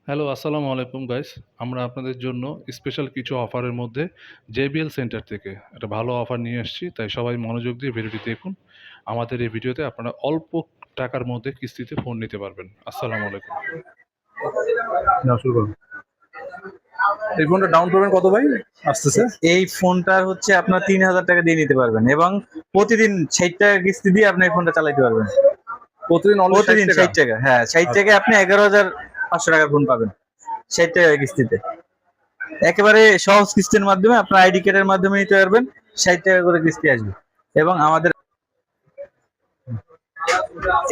Hello, আসসালামু আলাইকুম guys. আমরা আপনাদের জন্য স্পেশাল কিছু অফারের মধ্যে JBL সেন্টার থেকে একটা ভালো অফার নিয়ে এসেছি। তাই সবাই মনোযোগ দিয়ে ভিডিওটি দেখুন। আমাদের এই ভিডিওতে আপনারা অল্প টাকার মধ্যে কিস্তিতে ফোন নিতে পারবেন। আসসালামু আলাইকুম। না, শুরু করুন। এই ফোনটা ডাউন পেমেন্ট কত ভাই আসতেছে? এই ফোনটার হচ্ছে আপনার 3,000 টাকা দিয়ে নিতে পারবেন এবং প্রতিদিন 60 টাকা কিস্তি দিয়ে আপনি এই ফোনটা চালাতে পারবেন। প্রতিদিন অনলি প্রতিদিন 60 60 টাকা। টাকা, হ্যাঁ 60 টাকায় আপনি 11,500 টাকার ফোন পাবেন 60 টাকা কিস্তিতে। একেবারে সহজ কিস্তির মাধ্যমে আপনার আইডি কার্ডের মাধ্যমে নিতে পারবেন, 60 টাকা করে কিস্তি আসবে। এবং আমাদের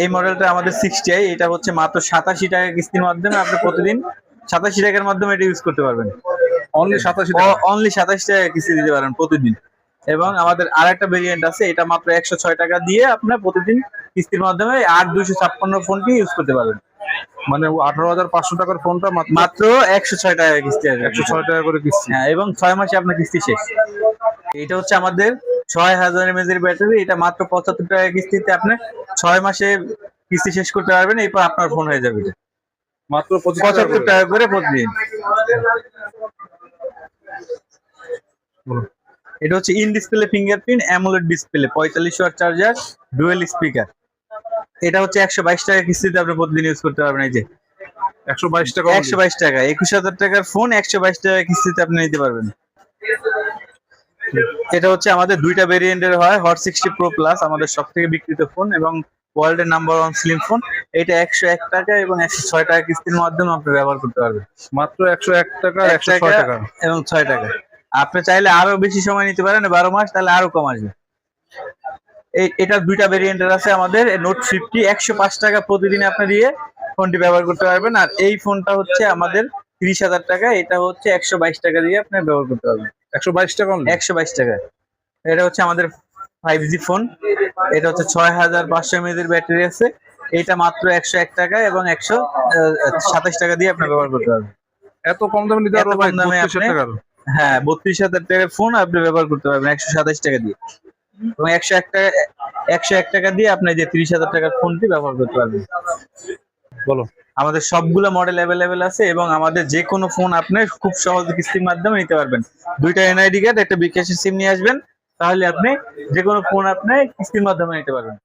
এই মডেলটা আমাদের 60i, এটা হচ্ছে মাত্র 87 টাকা কিস্তির মাধ্যমে আপনি প্রতিদিন 87 টাকার মাধ্যমে এটা ইউজ করতে পারবেন। অনলি 87 টাকা। অনলি 27 টাকা কিস্তি দিতে পারেন প্রতিদিন। এবং আমাদের আরেকটা ভেরিয়েন্ট আছে, এটা মাত্র 106 টাকা দিয়ে আপনার প্রতিদিন কিস্তির মাধ্যমে 8256 ফোনটি ইউজ করতে পারবেন। মানে 18,500 টাকার ফোনটা মাত্র 106 টাকা কিস্তি আসবে। 106 টাকা করে কিস্তি। হ্যাঁ, এবং 6 মাসে আপনার কিস্তি শেষ। এটা হচ্ছে আমাদের 6000 mAh এর ব্যাটারি, এটা মাত্র 75 টাকা কিস্তিতে আপনি 6 মাসে কিস্তি শেষ করতে পারবেন, এরপর আপনার ফোন হয়ে যাবে। মাত্র 75 টাকা করে প্রতিদিন। বলুন। এটা হচ্ছে in display fingerprint AMOLED display, 45 watt charger, dual speaker. এটা হচ্ছে 122 টাকা কিস্তিতে আপনি প্রতিদিন ইউজ করতে পারবেন। এই যে 122 টাকা। 122 টাকা, 21,000 টাকার ফোন 122 টাকা কিস্তিতে আপনি নিতে পারবেন। এটা হচ্ছে আমাদের দুইটা ভেরিয়েন্টের হয়, হট 60 প্রো প্লাস আমাদের সবথেকে বিক্রিত ফোন এবং ওয়ার্ল্ডের নাম্বার 1 স্লিম ফোন। এটা 101 টাকা এবং 106 টাকা কিস্তির মাধ্যমে আপনি ব্যবহার করতে পারবেন। মাত্র 101 টাকা, 106 টাকা এবং 6 টাকা। আপনি চাইলে আরো বেশি সময় নিতে পারেন, 12 মাস, তাহলে আরো কম আসবে। এটা দুইটা ভেরিয়েন্টের আছে আমাদের। নোট 50 105 টাকা প্রতিদিন আপনি দিয়ে ফোনটি ব্যবহার করতে পারবেন। আর এই ফোনটা হচ্ছে আমাদের 30,000 টাকা, এটা হচ্ছে 122 টাকা দিয়ে আপনি ব্যবহার করতে পারবেন। 122 টাকা অনলি। 122 টাকা। এটা হচ্ছে আমাদের 5G ফোন, এটা হচ্ছে 6500 mAh এর ব্যাটারি আছে। এটা মাত্র 101 টাকা এবং 127 টাকা দিয়ে আপনি ব্যবহার করতে পারবেন। এত কম দামে নিতে পারবো ভাই? 32,000 টাকার। হ্যাঁ, 32,000 টাকার ফোন আপনি ব্যবহার করতে পারবেন 127 টাকা দিয়ে। এবং 101 টাকা দিয়ে আপনি যে 30,000 টাকার ফোনটি ব্যবহার করতে পারবেন। বলো। আমাদের সবগুলো মডেল অ্যাভেলেবেল আছে এবং আমাদের যে কোনো ফোন আপনি খুব সহজে কিস্তির মাধ্যমে নিতে পারবেন। দুইটা এনআইডি কার্ড, একটা বিকাশের সিম নিয়ে আসবেন, তাহলে আপনি যে কোনো ফোন আপনি কিস্তির মাধ্যমে নিতে পারবেন।